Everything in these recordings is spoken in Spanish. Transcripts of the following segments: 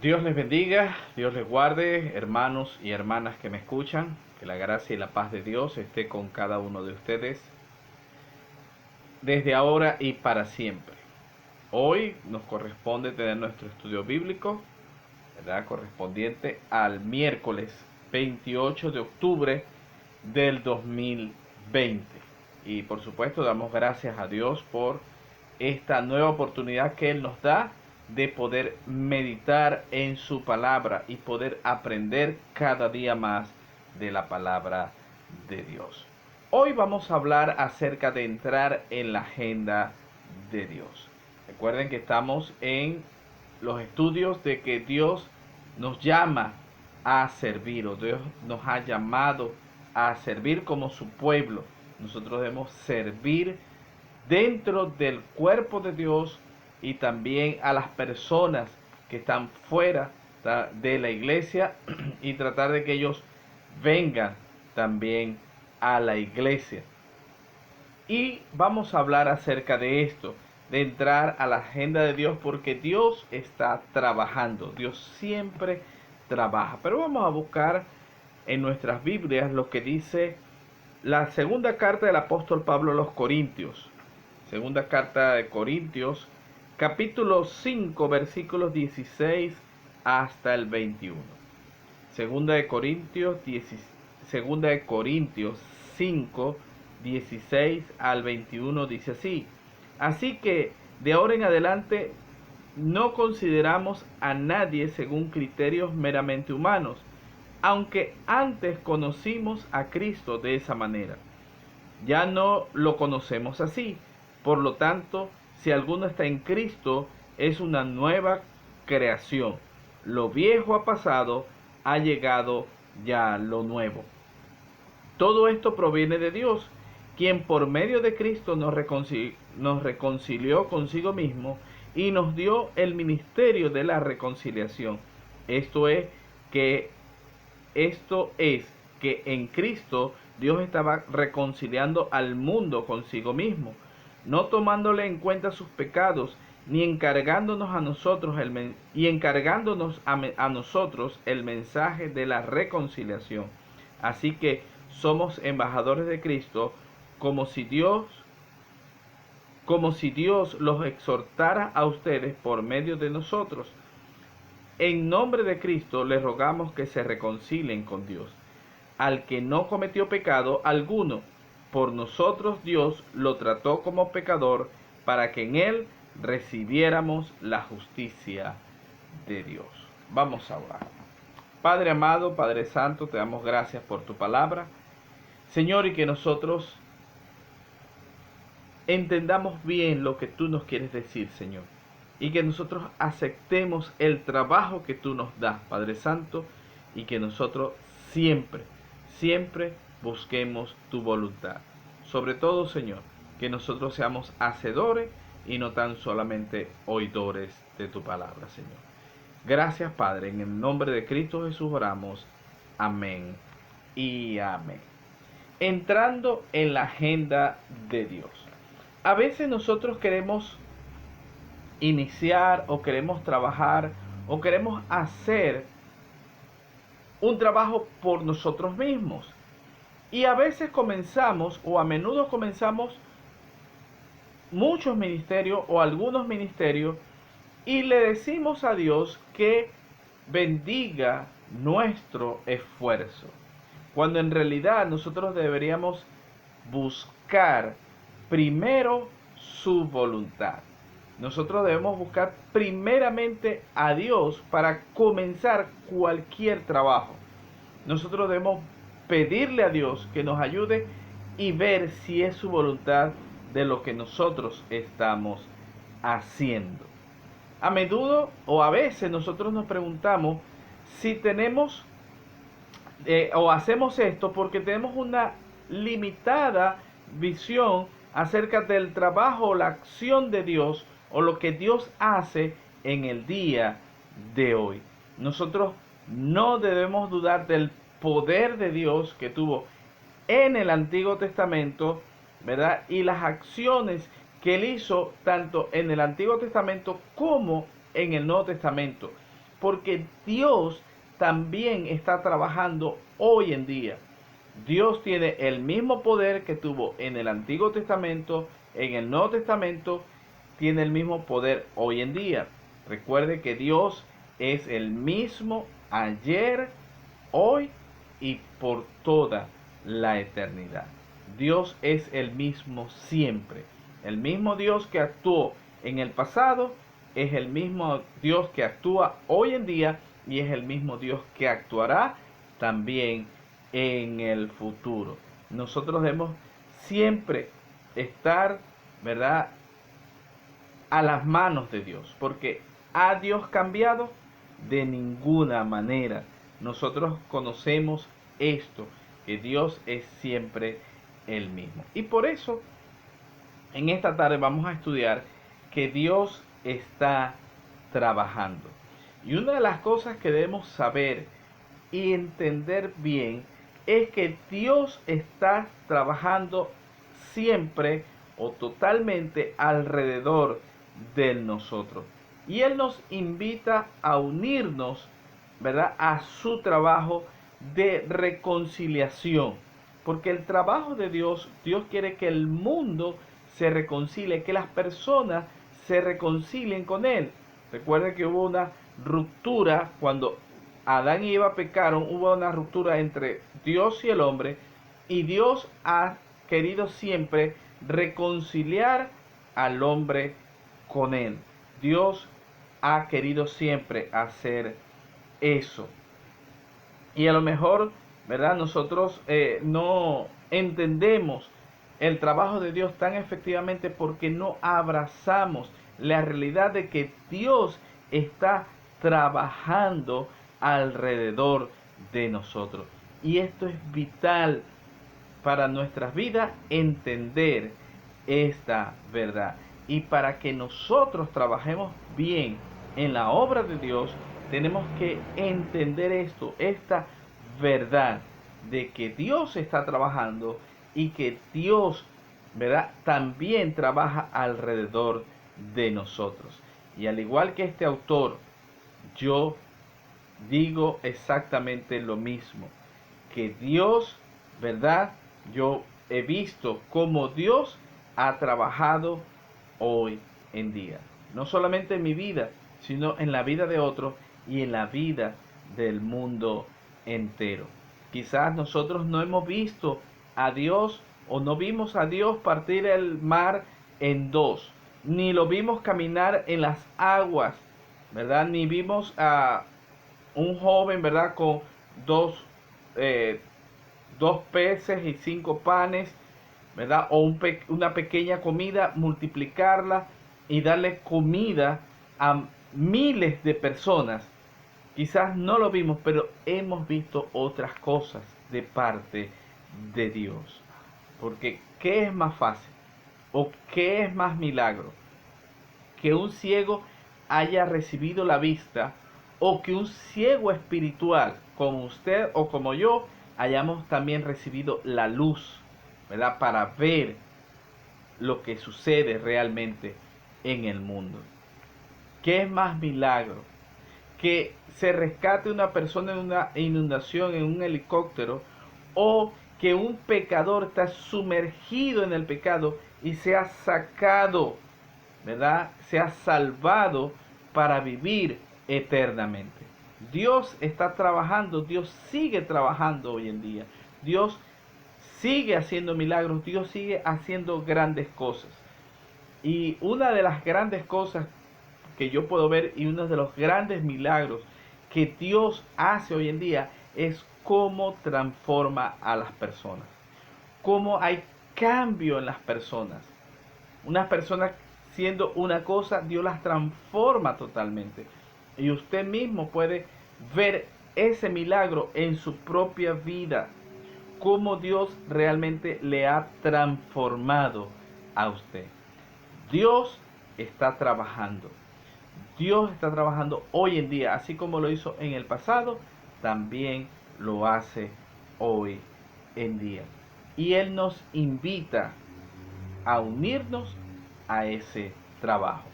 Dios les bendiga, Dios les guarde, hermanos y hermanas que me escuchan, que la gracia y la paz de Dios esté con cada uno de ustedes, desde ahora y para siempre. Hoy nos corresponde tener nuestro estudio bíblico, ¿verdad? Correspondiente al miércoles 28 de octubre del 2020. Y por supuesto damos gracias a Dios por esta nueva oportunidad que Él nos da de poder meditar en su palabra y poder aprender cada día más de la palabra de Dios. Hoy vamos a hablar acerca de entrar en la agenda de Dios. Recuerden que estamos en los estudios de que Dios nos llama a servir, o Dios nos ha llamado a servir como su pueblo. Nosotros debemos servir dentro del cuerpo de Dios y también a las personas que están fuera de la iglesia y tratar de que ellos vengan también a la iglesia. Y vamos a hablar acerca de esto, de entrar a la agenda de Dios, porque Dios está trabajando, Dios siempre trabaja. Pero vamos a buscar en nuestras Biblias lo que dice la segunda carta del apóstol Pablo a los Corintios. Segunda carta de Corintios, capítulo 5, versículos 16 hasta el 21. Segunda de Corintios, segunda de Corintios 5, 16 al 21 dice así: Así que de ahora en adelante no consideramos a nadie según criterios meramente humanos, aunque antes conocimos a Cristo de esa manera. Ya no lo conocemos así. Por lo tanto, si alguno está en Cristo, es una nueva creación. Lo viejo ha pasado, ha llegado ya lo nuevo. Todo esto proviene de Dios, quien por medio de Cristo nos reconcilió consigo mismo y nos dio el ministerio de la reconciliación. Esto es que esto es que en Cristo Dios estaba reconciliando al mundo consigo mismo, no tomándole en cuenta sus pecados, ni encargándonos a nosotros a nosotros el mensaje de la reconciliación. Así que somos embajadores de Cristo, como si Dios los exhortara a ustedes por medio de nosotros. En nombre de Cristo les rogamos que se reconcilien con Dios. Al que no cometió pecado alguno, por nosotros Dios lo trató como pecador, para que en él recibiéramos la justicia de Dios. Vamos a orar. Padre amado, Padre Santo, te damos gracias por tu palabra, Señor, y que nosotros entendamos bien lo que tú nos quieres decir, Señor, y que nosotros aceptemos el trabajo que tú nos das, Padre Santo, y que nosotros siempre busquemos tu voluntad. Sobre todo, Señor, que nosotros seamos hacedores y no tan solamente oidores de tu palabra, Señor. Gracias, Padre, en el nombre de Cristo Jesús oramos. Amén y amén. Entrando en la agenda de Dios. A veces nosotros queremos iniciar o queremos trabajar o queremos hacer un trabajo por nosotros mismos. Y a veces comenzamos, o a menudo comenzamos, muchos ministerios o algunos ministerios, y le decimos a Dios que bendiga nuestro esfuerzo, cuando en realidad nosotros deberíamos buscar primero su voluntad. Nosotros debemos buscar primeramente a Dios para comenzar cualquier trabajo. Nosotros debemos pedirle a Dios que nos ayude y ver si es su voluntad de lo que nosotros estamos haciendo. A menudo o a veces nosotros nos preguntamos si tenemos o hacemos esto porque tenemos una limitada visión acerca del trabajo o la acción de Dios o lo que Dios hace en el día de hoy. Nosotros no debemos dudar del poder de Dios que tuvo en el Antiguo Testamento, ¿verdad? Y las acciones que él hizo tanto en el Antiguo Testamento como en el Nuevo Testamento. porque Dios también está trabajando hoy en día. Dios tiene el mismo poder que tuvo en el Antiguo Testamento, en el Nuevo Testamento, tiene el mismo poder hoy en día. Recuerde que Dios es el mismo ayer, hoy y por toda la eternidad. Dios es el mismo siempre. El mismo Dios que actuó en el pasado es el mismo Dios que actúa hoy en día y es el mismo Dios que actuará también en el futuro. Nosotros debemos siempre estar, ¿verdad?, a las manos de Dios, porque ¿ha Dios cambiado? De ninguna manera. Nosotros conocemos esto, que Dios es siempre el mismo. Y por eso, en esta tarde vamos a estudiar que Dios está trabajando. Y una de las cosas que debemos saber y entender bien es que Dios está trabajando siempre o totalmente alrededor de nosotros. Y Él nos invita a unirnos, ¿verdad?, a su trabajo de reconciliación. Porque el trabajo de Dios, Dios quiere que el mundo se reconcilie, que las personas se reconcilien con Él. Recuerden que hubo una ruptura cuando Adán y Eva pecaron, hubo una ruptura entre Dios y el hombre, y Dios ha querido siempre reconciliar al hombre con Él. Dios ha querido siempre hacer eso. Y a lo mejor, ¿verdad?, nosotros no entendemos el trabajo de Dios tan efectivamente porque no abrazamos la realidad de que Dios está trabajando alrededor de nosotros. Y esto es vital para nuestras vidas, entender esta verdad. Y para que nosotros trabajemos bien en la obra de Dios, tenemos que entender esto, esta verdad de que Dios está trabajando y que Dios, ¿verdad?, también trabaja alrededor de nosotros. Y al igual que este autor, yo digo exactamente lo mismo, que Dios, ¿verdad? Yo he visto cómo Dios ha trabajado hoy en día. No solamente en mi vida, sino en la vida de otros y en la vida del mundo entero. Quizás nosotros no hemos visto a Dios o no vimos a Dios partir el mar en dos, ni lo vimos caminar en las aguas, ¿verdad? Ni vimos a un joven, ¿verdad?, con dos, eh, dos peces y 5 panes, ¿verdad? O una pequeña comida, multiplicarla y darle comida a miles de personas. Quizás no lo vimos, pero hemos visto otras cosas de parte de Dios. Porque ¿qué es más fácil? ¿O qué es más milagro? Que un ciego haya recibido la vista o que un ciego espiritual como usted o como yo hayamos también recibido la luz, ¿verdad?, para ver lo que sucede realmente en el mundo. ¿Qué es más milagro? Que se rescate una persona en una inundación en un helicóptero, o que un pecador está sumergido en el pecado y sea sacado, ¿verdad?, sea salvado para vivir eternamente. Dios está trabajando, Dios sigue trabajando hoy en día. Dios sigue haciendo milagros, Dios sigue haciendo grandes cosas. Y una de las grandes cosas que yo puedo ver y uno de los grandes milagros que Dios hace hoy en día es cómo transforma a las personas. Cómo hay cambio en las personas. Unas personas siendo una cosa, Dios las transforma totalmente. Y usted mismo puede ver ese milagro en su propia vida. Cómo Dios realmente le ha transformado a usted. Dios está trabajando. Dios está trabajando hoy en día, así como lo hizo en el pasado, también lo hace hoy en día. Y Él nos invita a unirnos a ese trabajo.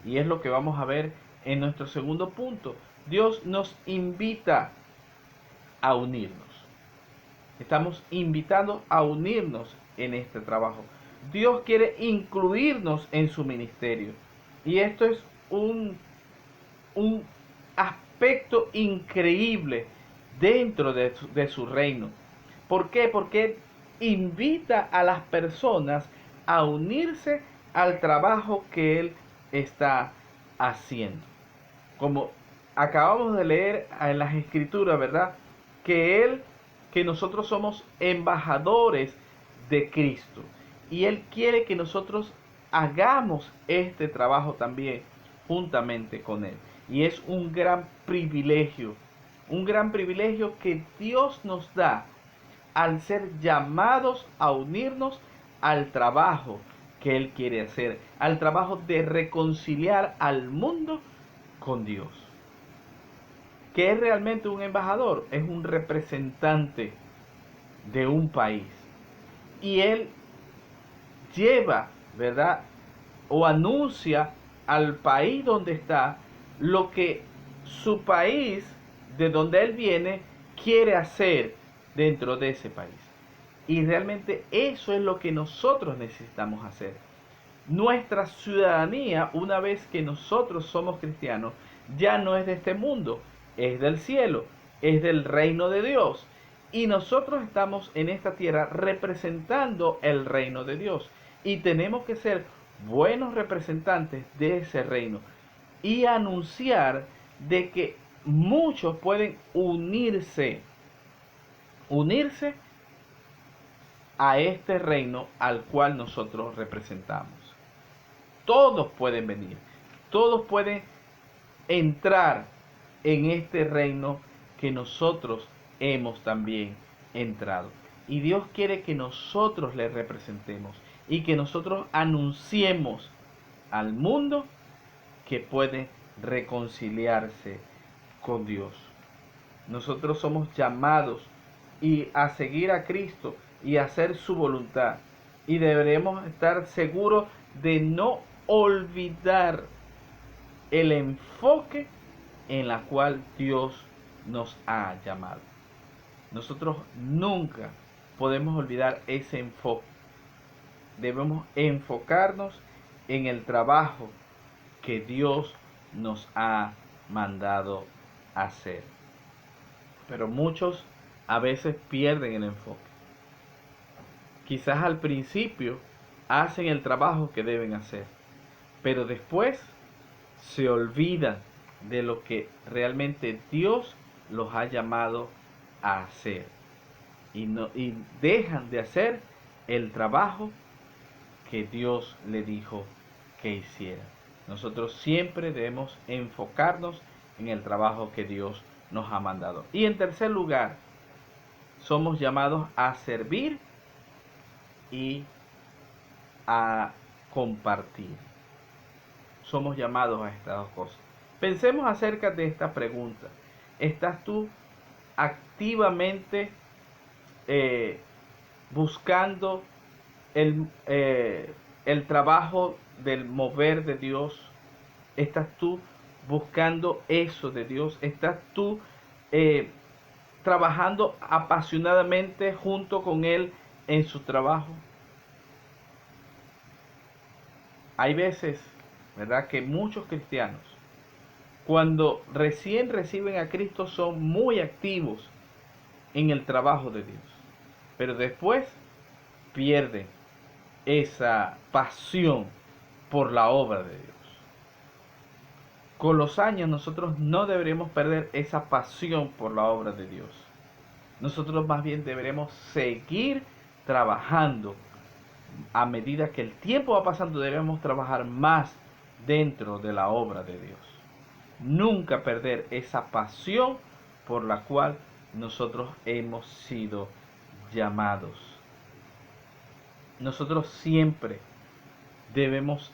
Y es lo que vamos a ver en nuestro segundo punto, Dios nos invita a unirnos. Estamos invitados a unirnos en este trabajo. Dios quiere incluirnos en su ministerio. Y esto es un aspecto increíble dentro de su reino. ¿Por qué? Porque invita a las personas a unirse al trabajo que Él está haciendo. Como acabamos de leer en las Escrituras, ¿verdad? Que nosotros somos embajadores de Cristo. Y Él quiere que nosotros hagamos este trabajo también juntamente con Él. Y es un gran privilegio que Dios nos da al ser llamados a unirnos al trabajo que Él quiere hacer, al trabajo de reconciliar al mundo con Dios. ¿Qué es realmente un embajador? Es un representante de un país. Y él lleva, ¿verdad? O anuncia al país donde está lo que su país, de donde él viene, quiere hacer dentro de ese país. Y realmente eso es lo que nosotros necesitamos hacer. Nuestra ciudadanía, una vez que nosotros somos cristianos, ya no es de este mundo, es del cielo, es del reino de Dios. Y nosotros estamos en esta tierra representando el reino de Dios. Y tenemos que ser buenos representantes de ese reino y anunciar de que muchos pueden unirse a este reino al cual nosotros representamos. Todos pueden venir, todos pueden entrar en este reino que nosotros hemos también entrado. Y Dios quiere que nosotros le representemos y que nosotros anunciemos al mundo que puede reconciliarse con Dios. Nosotros somos llamados a seguir a Cristo y a hacer su voluntad. Y deberemos estar seguros de no olvidar el enfoque en la cual Dios nos ha llamado. Nosotros nunca podemos olvidar ese enfoque. Debemos enfocarnos en el trabajo que Dios nos ha mandado hacer. Pero muchos a veces pierden el enfoque. Quizás al principio hacen el trabajo que deben hacer, pero después se olvidan de lo que realmente Dios los ha llamado a hacer y dejan de hacer el trabajo que Dios le dijo que hiciera. Nosotros siempre debemos enfocarnos en el trabajo que Dios nos ha mandado. Y en tercer lugar, somos llamados a servir y a compartir. Somos llamados a estas dos cosas. Pensemos acerca de esta pregunta. ¿Estás tú activamente buscando el trabajo del mover de Dios? ¿Estás tú buscando eso de Dios? ¿Estás tú trabajando apasionadamente junto con Él en su trabajo? Hay veces, ¿verdad?, que muchos cristianos, cuando recién reciben a Cristo, son muy activos en el trabajo de Dios, pero después pierden esa pasión por la obra de Dios. Con los años nosotros no deberemos perder esa pasión por la obra de Dios. Nosotros más bien deberemos seguir trabajando. A medida que el tiempo va pasando, debemos trabajar más dentro de la obra de Dios. Nunca perder esa pasión por la cual nosotros hemos sido llamados. Nosotros siempre debemos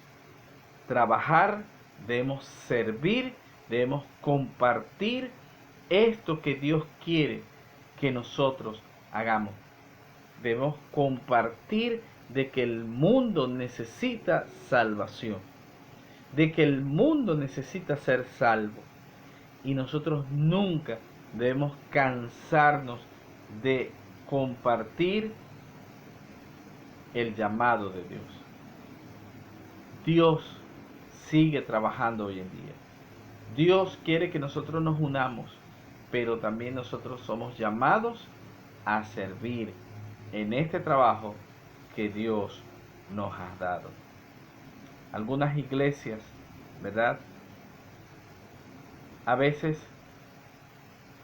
trabajar, debemos servir, debemos compartir esto que Dios quiere que nosotros hagamos. Debemos compartir de que el mundo necesita salvación. de que el mundo necesita ser salvo. Y nosotros nunca debemos cansarnos de compartir el llamado de Dios. Dios sigue trabajando hoy en día. Dios quiere que nosotros nos unamos, pero también nosotros somos llamados a servir en este trabajo que Dios nos ha dado. Algunas iglesias, ¿verdad? A veces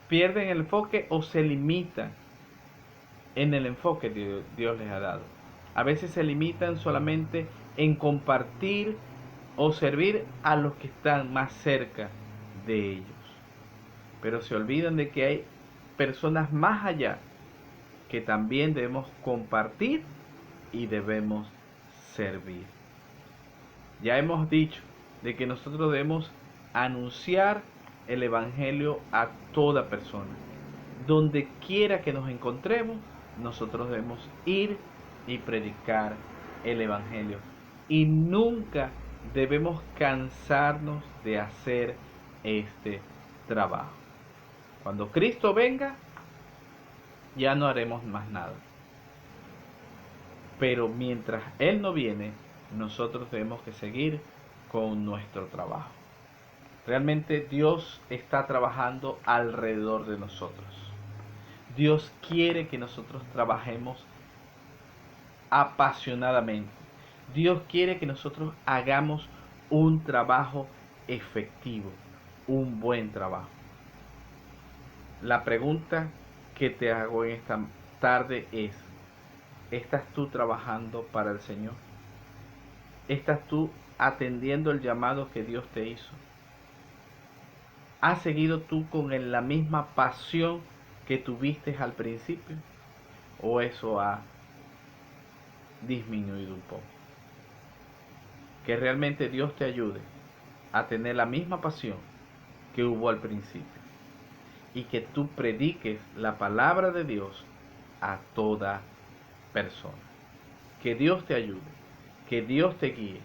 pierden el enfoque o se limitan en el enfoque que Dios les ha dado. A veces se limitan solamente en compartir o servir a los que están más cerca de ellos. Pero se olvidan de que hay personas más allá que también debemos compartir y debemos servir. Ya hemos dicho de que nosotros debemos anunciar el Evangelio a toda persona. Donde quiera que nos encontremos, nosotros debemos ir y predicar el Evangelio. Y nunca debemos cansarnos de hacer este trabajo. Cuando Cristo venga, ya no haremos más nada. Pero mientras Él no viene, nosotros tenemos que seguir con nuestro trabajo. Realmente Dios está trabajando alrededor de nosotros. Dios quiere que nosotros trabajemos apasionadamente. Dios quiere que nosotros hagamos un trabajo efectivo, un buen trabajo. La pregunta que te hago en esta tarde es: ¿estás tú trabajando para el Señor? ¿Estás tú atendiendo el llamado que Dios te hizo? ¿Has seguido tú con la misma pasión que tuviste al principio? ¿O eso ha disminuido un poco? Que realmente Dios te ayude a tener la misma pasión que hubo al principio y que tú prediques la palabra de Dios a toda persona. Que Dios te ayude, que Dios te guíe,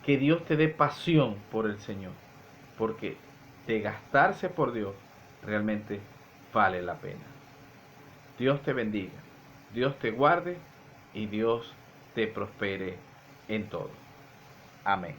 que Dios te dé pasión por el Señor, porque de gastarse por Dios realmente vale la pena. Dios te bendiga, Dios te guarde y Dios te prospere en todo. Amén.